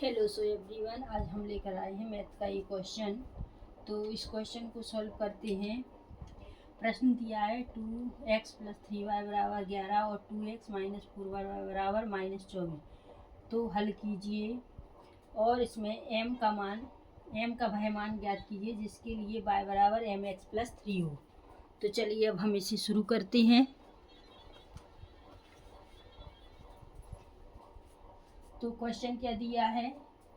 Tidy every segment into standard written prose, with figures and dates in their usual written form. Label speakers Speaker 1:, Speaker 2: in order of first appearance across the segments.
Speaker 1: Hello everyone, आज हम लेकर आए हैं मैथ का एक क्वेश्चन। तो इस क्वेश्चन को सॉल्व करते हैं। प्रश्न दिया है 2x + 3y = 11 और 2x - 4y = -24। तो हल कीजिए और इसमें m का वह ज्ञात कीजिए जिसके लिए y = mx + 3 हो। तो चलिए अब हम इसे शुरू करते हैं। तो क्वेश्चन क्या दिया है,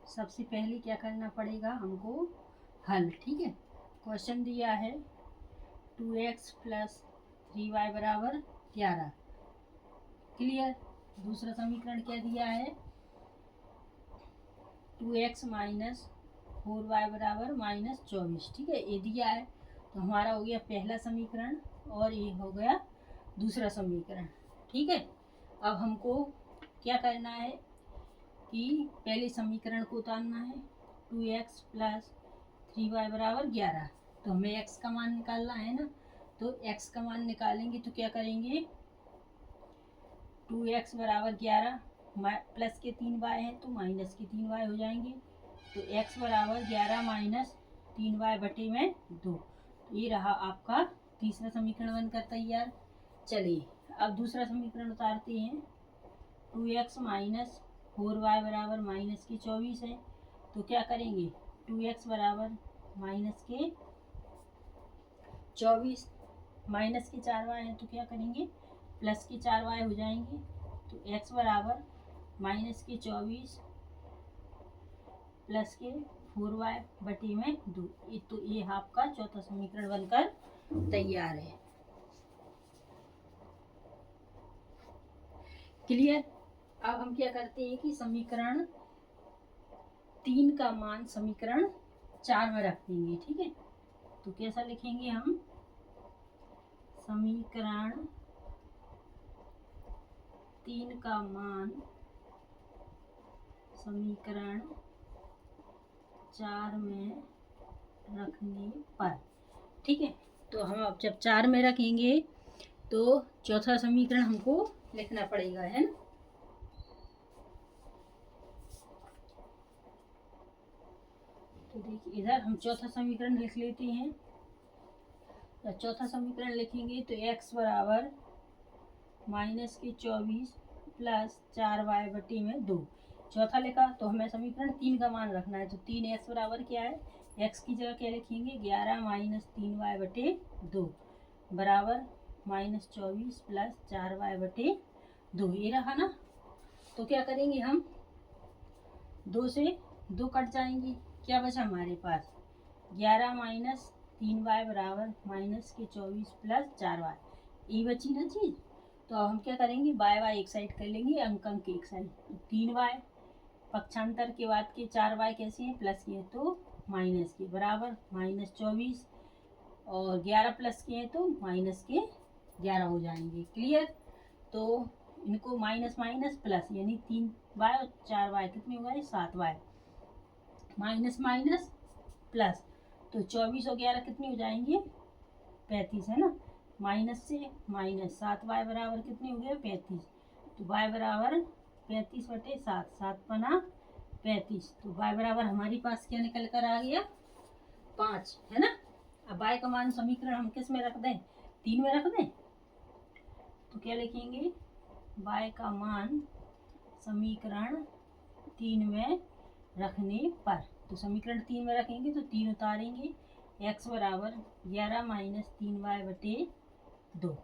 Speaker 1: सबसे पहले क्या करना पड़ेगा हमको, हल। ठीक है, क्वेश्चन दिया है 2x + 3y = 11। क्लियर। दूसरा समीकरण क्या दिया है, 2x - 4y = -24। ठीक है, ये दिया है। तो हमारा हो गया पहला समीकरण और ये हो गया दूसरा समीकरण। ठीक है, अब हमको क्या करना है कि पहले समीकरण को उतारना है। 2x + 3y = 11। तो हमें x का मान निकालना है ना, तो x का मान निकालेंगे तो क्या करेंगे, 2x = 11, प्लस के 3y हैं तो माइनस के 3y हो जाएंगे। तो x = 11 - 3y/2। तो ये रहा आपका तीसरा समीकरण बनकर तैयार। चलिए अब दूसरा समीकरण उतारते हैं। 2x - 4y = -24 है। तो क्या करेंगे, 2x = -24, माइनस के 4y हैं तो क्या करेंगे, प्लस के 4y हो जाएंगे। तो x = -24 प्लस के 4y/2। तो ये आपका चौथा समीकरण बनकर तैयार है। क्लियर। अब हम क्या करते हैं कि समीकरण 3 का मान समीकरण 4 में रख देंगे। ठीक है, तो कैसा लिखेंगे हम, समीकरण 3 का मान समीकरण 4 में रखने पर। ठीक है, तो हम अब जब 4 में रखेंगे तो चौथा समीकरण हमको लिखना पड़ेगा, है ना। तो देखिए इधर हम चौथा समीकरण लिख लेते हैं। तो चौथा समीकरण लिखेंगे तो x = -24 प्लस 4y/2। चौथा लिखा तो हमें समीकरण 3 का मान रखना है। तो 3x बराबर क्या है, x की जगह क्या लिखेंगे, 11 - 3y/2 बराबर -24 प्लस 4y/2। ये रहा ना। तो क्या करेंगे हम, 2 से 2 कट जाएंगे, क्या बचा हमारे पास, 11 - 3y बराबर -24 प्लस 4y। ये बची ना चीज़। तो अब हम क्या करेंगे, y एक साइड कर लेंगे, अंक एक साइड। 3y पक्षांतर के बाद के 4y कैसे हैं, प्लस के हैं तो माइनस के, बराबर -24 और 11 प्लस के हैं तो माइनस के 11 हो जाएंगे। क्लियर। तो इनको माइनस माइनस प्लस, यानी 3y और 4y कितने हो गए, 7y, माइनस माइनस प्लस। तो 24 और 11 कितने हो जाएंगे, 35, है ना। माइनस से माइनस, 7y बराबर कितने हो गए, 35। तो y बराबर 35/7, 7×5 35। तो y बराबर हमारे पास क्या निकल कर आ गया, 5, है ना। अब y का मान समीकरण हम किस में रख दें, 3 में रख दें। तो क्या लिखेंगे, y का मान समीकरण 3 में रखने पर। तो समीकरण 3 में रखेंगे तो 3 उतारेंगे, x = 11 - 3y/2।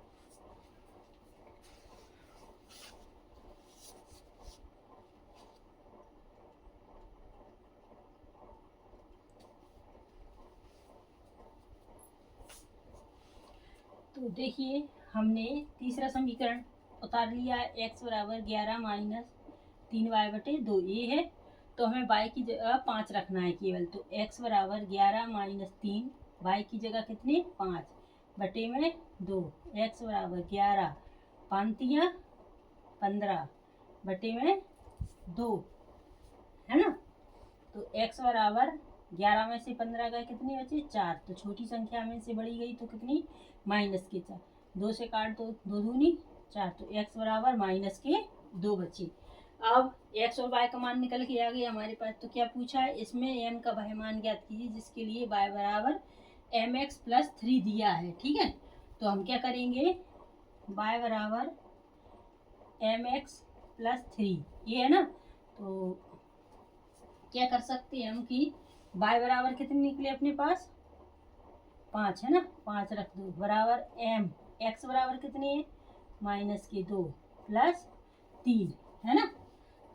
Speaker 1: तो देखिए हमने तीसरा समीकरण उतार लिया है, x = 11 - 3y/2 ये है। तो हमें y की जगह 5 रखना है केवल। तो x = 11 - 3, y की जगह कितने, 5/2। x = 11, 5 × 15/2, है ना। तो x बराबर 11 में से 15 गए, कितने बचे, 4। तो छोटी संख्या में से बड़ी गई तो कितनी, माइनस के 4। 2 से काट दो, 2 दूनी 4। तो x बराबर -2 बचे। अब x और y का मान निकल के आ गया हमारे पास। तो क्या पूछा है, इसमें m का वह मान ज्ञात कीजिए जिसके लिए y बराबर mx+3 दिया है। ठीक है, तो हम क्या करेंगे, y बराबर mx+3 ये है ना, तो क्या कर सकते हैं हम कि y बराबर कितने निकले अपने पास, 5 है ना, 5 रख दो बराबर m, x बराबर कितनी है -2 +3 है ना,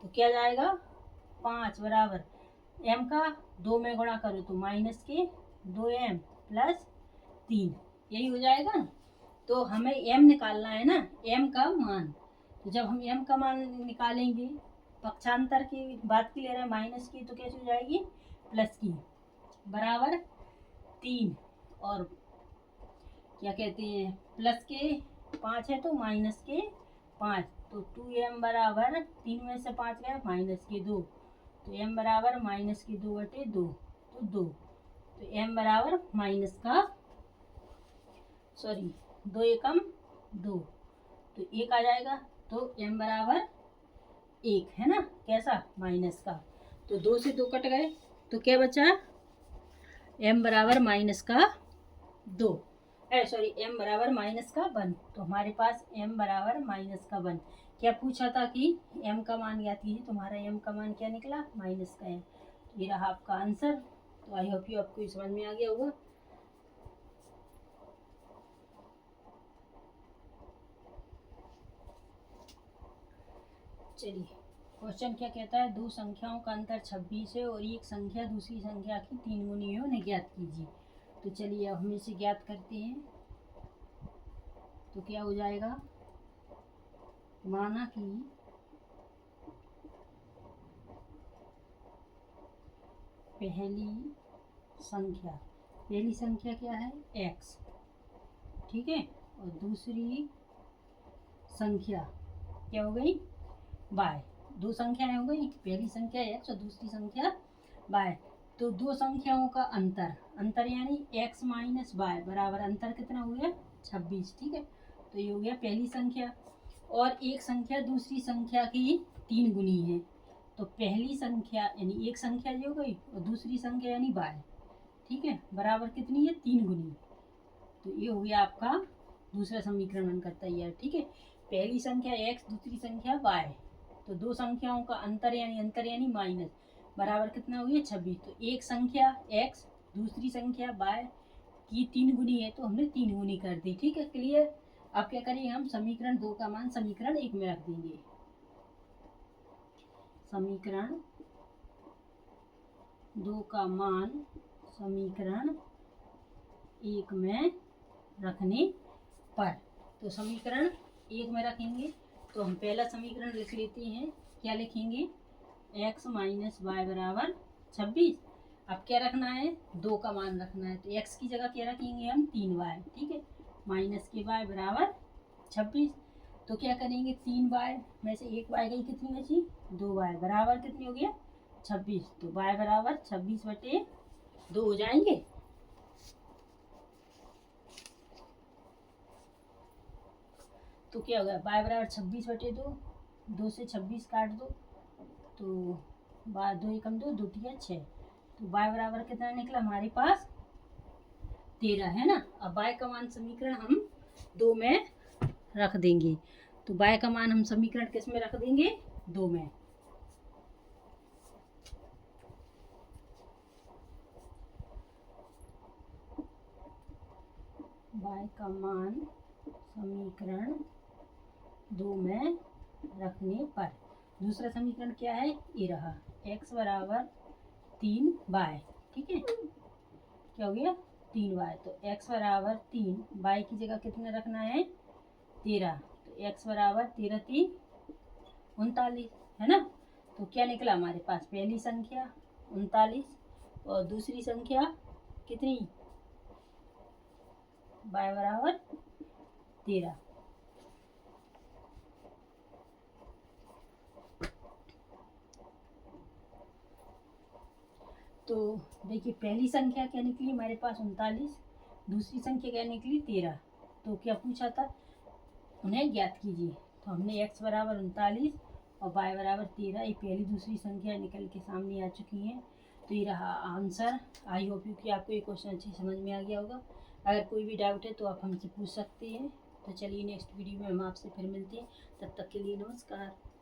Speaker 1: तो क्या जाएगा 5 बराबर m का 2 में गुणा करो तो -2m +3 यही हो जाएगा ना। तो हमें m निकालना है ना, m का मान। तो जब हम m का मान निकालेंगे, पक्षांतर की बात की ले रहे हैं माइनस की, तो कैसे हो जाएगी प्लस की, बराबर 3 और क्या कहते हैं प्लस के 5 है तो माइनस के 5, तो 2m बराबर 3 में से 5 गया -2, तो m बराबर -2/2 तो 2, तो m बराबर दो एकम 2, तो 1 आ जाएगा, तो m बराबर 1 है ना, कैसा माइनस का, तो 2 से 2 कट गए, तो क्या बचा m बराबर -2 m बराबर -1, तो हमारे पास m बराबर -1। क्या पूछा था कि m का मान ज्ञात कीजिए, तुम्हारा m का मान क्या निकला -का है, ये रहा आपका आंसर। तो आई होप यू आपको समझ में आ गया होगा। चलिए क्वेश्चन क्या कहता है, दो संख्याओं का अंतर 26 है और एक संख्या दूसरी संख्या की 3 गुनी है, उन्हें ज्ञात कीजिए। तो चलिए अब हम इसे ज्ञात करते हैं। तो क्या हो जाएगा, माना कि पहली संख्या क्या है x, ठीक है, और दूसरी संख्या क्या हो गई y, दो संख्याएं हो गई, पहली संख्या x और दूसरी संख्या y। तो दो संख्याओं का अंतर यानी x - y बराबर अंतर कितना हो गया 26, ठीक है, तो ये हो गया पहली संख्या। और एक संख्या दूसरी संख्या की 3 गुनी है, तो पहली संख्या यानी एक संख्या ये हो गई और दूसरी संख्या यानी y, ठीक है, बराबर कितनी है 3 गुनी, तो ये हो गया आपका दूसरा समीकरण बनकर तैयार। ठीक है, पहली संख्या x दूसरी संख्या y, तो दो संख्याओं का अंतर यानी माइनस बराबर कितना हो गया 26, तो एक संख्या x दूसरी संख्या y की 3 गुनी है, तो हमने 3 गुनी कर दी। ठीक है, क्लियर। अब क्या करेंगे, हम समीकरण 2 का मान समीकरण 1 में रख देंगे। समीकरण 2 का मान समीकरण 1 में रखने पर, तो समीकरण 1 में रखेंगे तो हम पहला समीकरण लिख लेते हैं। क्या लिखेंगे, x - y बराबर 26। अब क्या रखना है, 2 का मान रखना है, तो x की जगह क्या रखेंगे हम 3y, ठीक है, माइनस के y बराबर 26। तो क्या करेंगे, 3y में से एक y गई, कितनी बची 2y बराबर कितनी हो गया 26, तो y बराबर 26/2 हो जाएंगे। तो क्या होगा, y बराबर 26/2, 2 से 26 काट दो, तो 2 एकम 2, 2 तिया 6, तो y बराबर कितना निकला हमारे पास 13 है ना। अब y का मान समीकरण हम 2 में रख देंगे, तो y का मान हम समीकरण किस में रख देंगे 2 में। y का मान समीकरण 2 में रखने पर दूसरा समीकरण क्या है, ये रहा x बराबर 3y, ठीक है, क्या हो गया 3y, तो x बराबर 3, y की जगह कितने रखना है 13, तो x बराबर 13 × 3 = 39 है ना। तो क्या निकला हमारे पास, पहली संख्या 39 और दूसरी संख्या कितनी y बराबर 13। तो देखिए पहली संख्या क्या निकली हमारे पास 39, दूसरी संख्या क्या निकली 13। तो क्या पूछा था, उन्हें ज्ञात कीजिए, तो हमने x बराबर 39 और y बराबर 13। ये पहली दूसरी संख्या निकल के सामने आ चुकी हैं। तो ये रहा आंसर। आई होप यू कि आपको ये क्वेश्चन अच्छे समझ में आ गया होगा। अगर कोई भी डाउट है तो आप हमसे पूछ सकते हैं। तो चलिए नेक्स्ट वीडियो में हम आपसे फिर मिलते हैं। तब तक के लिए नमस्कार।